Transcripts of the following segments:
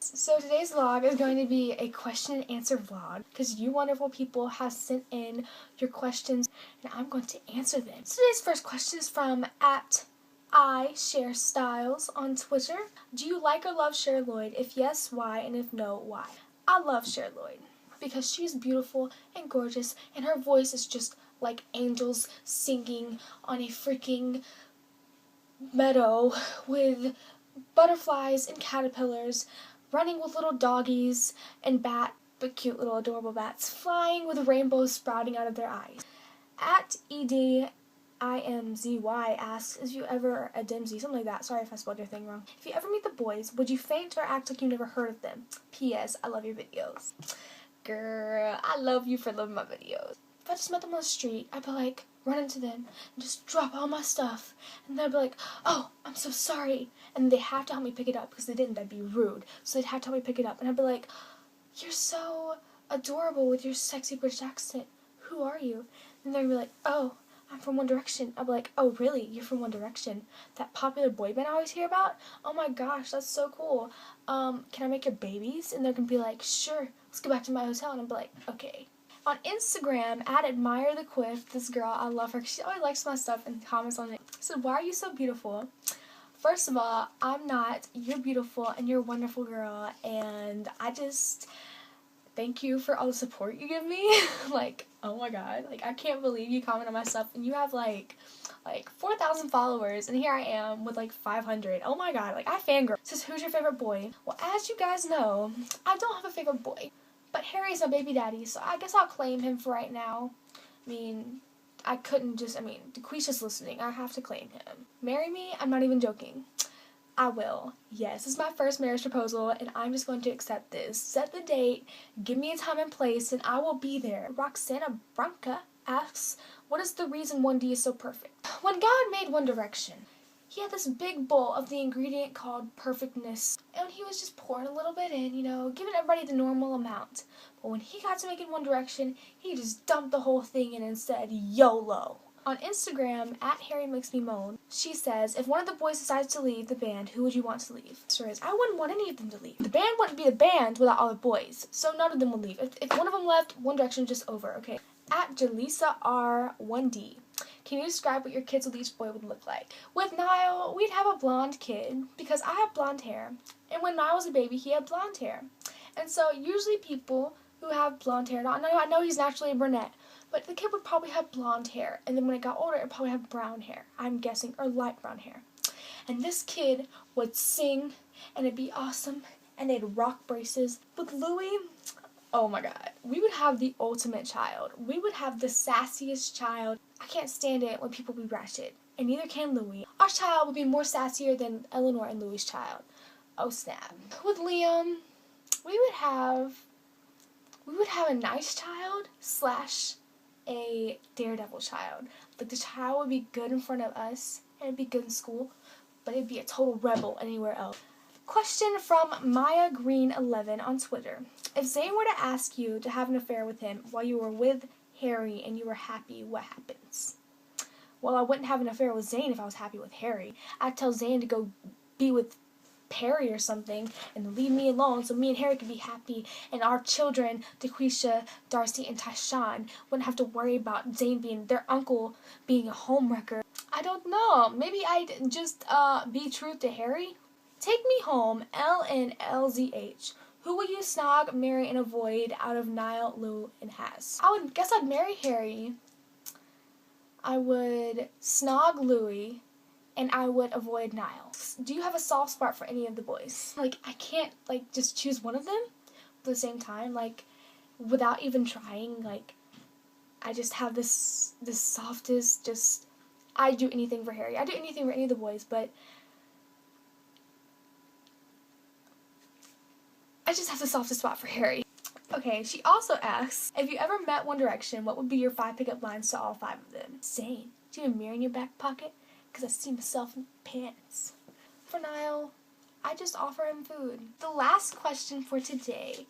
guys, so today's vlog is going to be a question and answer vlog because you wonderful people have sent in your questions and I'm going to answer them. So today's first question is from @IShareStyles on Twitter. Do you like or love Cher Lloyd? If yes, why? And if no, why? I love Cher Lloyd because she's beautiful and gorgeous and her voice is just like angels singing on a freaking meadow with butterflies and caterpillars, running with little doggies and but cute little adorable bats, flying with rainbows sprouting out of their eyes. @EDIMZY asks, if you ever, a Dimsy, something like that, sorry if I spelled your thing wrong. If you ever meet the boys, would you faint or act like you never heard of them? P.S. I love your videos. Girl, I love you for loving my videos. If I just met them on the street, I'd be like, run into them and just drop all my stuff. And they'd be like, oh, I'm so sorry. And they have to help me pick it up because they didn't, that'd be rude. So they'd have to help me pick it up. And I'd be like, you're so adorable with your sexy British accent. Who are you? And they'd be like, oh, I'm from One Direction. I'd be like, oh, really? You're from One Direction? That popular boy band I always hear about? Oh my gosh, that's so cool. Can I make your babies? And they're going to be like, sure, let's go back to my hotel. And I'd be like, okay. On Instagram, @AdmireTheQuiff, this girl, I love her. She always likes my stuff and comments on it. I said, why are you so beautiful? First of all, I'm not. You're beautiful and you're a wonderful girl. And I just thank you for all the support you give me. Like, oh my god. Like, I can't believe you comment on my stuff. And you have like 4,000 followers. And here I am with like 500. Oh my god. Like, I fangirl. Says, who's your favorite boy? Well, as you guys know, I don't have a favorite boy. But Harry's my baby daddy, so I guess I'll claim him for right now. I mean, Quisha's listening. I have to claim him. Marry me? I'm not even joking. I will. Yes, this is my first marriage proposal, and I'm just going to accept this. Set the date, give me a time and place, and I will be there. Roxana Branca asks, what is the reason 1D is so perfect? When God made One Direction, he had this big bowl of the ingredient called perfectness, and he was just pouring a little bit in, giving everybody the normal amount. But when he got to making One Direction, he just dumped the whole thing in and said, YOLO. On Instagram, @HarryMakesMeMoan, she says, if one of the boys decides to leave the band, who would you want to leave? The answer is, I wouldn't want any of them to leave. The band wouldn't be the band without all the boys, so none of them would leave. If one of them left, One Direction just over, okay? @JaleesaR1D. Can you describe what your kids with each boy would look like? With Niall, we'd have a blonde kid because I have blonde hair. And when Niall was a baby, he had blonde hair. And so usually people who have blonde hair, I know he's naturally a brunette, but the kid would probably have blonde hair. And then when it got older, it would probably have brown hair, I'm guessing, or light brown hair. And this kid would sing, and it'd be awesome, and they'd rock braces. With Louis, oh my god, we would have the ultimate child. We would have the sassiest child. I can't stand it when people be ratchet, and neither can Louis. Our child would be more sassier than Eleanor and Louis' child. Oh snap. With Liam, we would have a nice child / a daredevil child. Like, the child would be good in front of us, and it'd be good in school, but it'd be a total rebel anywhere else. Question from Maya Green 11 on Twitter. If Zayn were to ask you to have an affair with him while you were with Harry and you were happy, what happens? Well, I wouldn't have an affair with Zayn if I was happy with Harry. I'd tell Zayn to go be with Perry or something and leave me alone so me and Harry could be happy and our children, Daquisha, Darcy, and Tyshawn, wouldn't have to worry about Zayn being their uncle being a homewrecker. I don't know. Maybe I'd just be true to Harry. Take me home, LNLZH. Who will you snog, marry, and avoid out of Niall, Lou, and Has? I would guess I'd marry Harry. I would snog Louis, and I would avoid Niall. Do you have a soft spot for any of the boys? Like, I can't, just choose one of them at the same time, without even trying. I just have this softest, I'd do anything for Harry. I'd do anything for any of the boys, but I just have the softest spot for Harry. Okay, she also asks, if you ever met One Direction, what would be your 5 pickup lines to all 5 of them? Zayn, do you have a mirror in your back pocket? Because I see myself in pants. For Niall, I just offer him food. The last question for today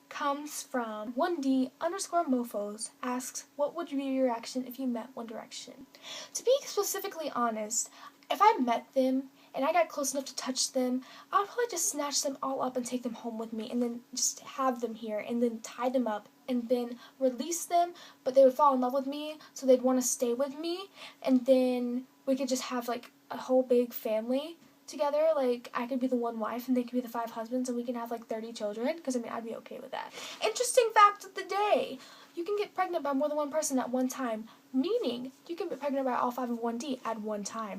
comes from 1D_mofos asks, what would be your reaction if you met One Direction? To be specifically honest, if I met them and I got close enough to touch them, I would probably just snatch them all up and take them home with me, and then just have them here, and then tie them up, and then release them, but they would fall in love with me, so they'd want to stay with me, and then we could just have like a whole big family together. Like, I could be the one wife and they could be the 5 husbands, and we can have like 30 children, because I mean, I'd be okay with that. Interesting fact of the day: you can get pregnant by more than one person at one time, meaning you can be pregnant by all 5 of 1D at one time.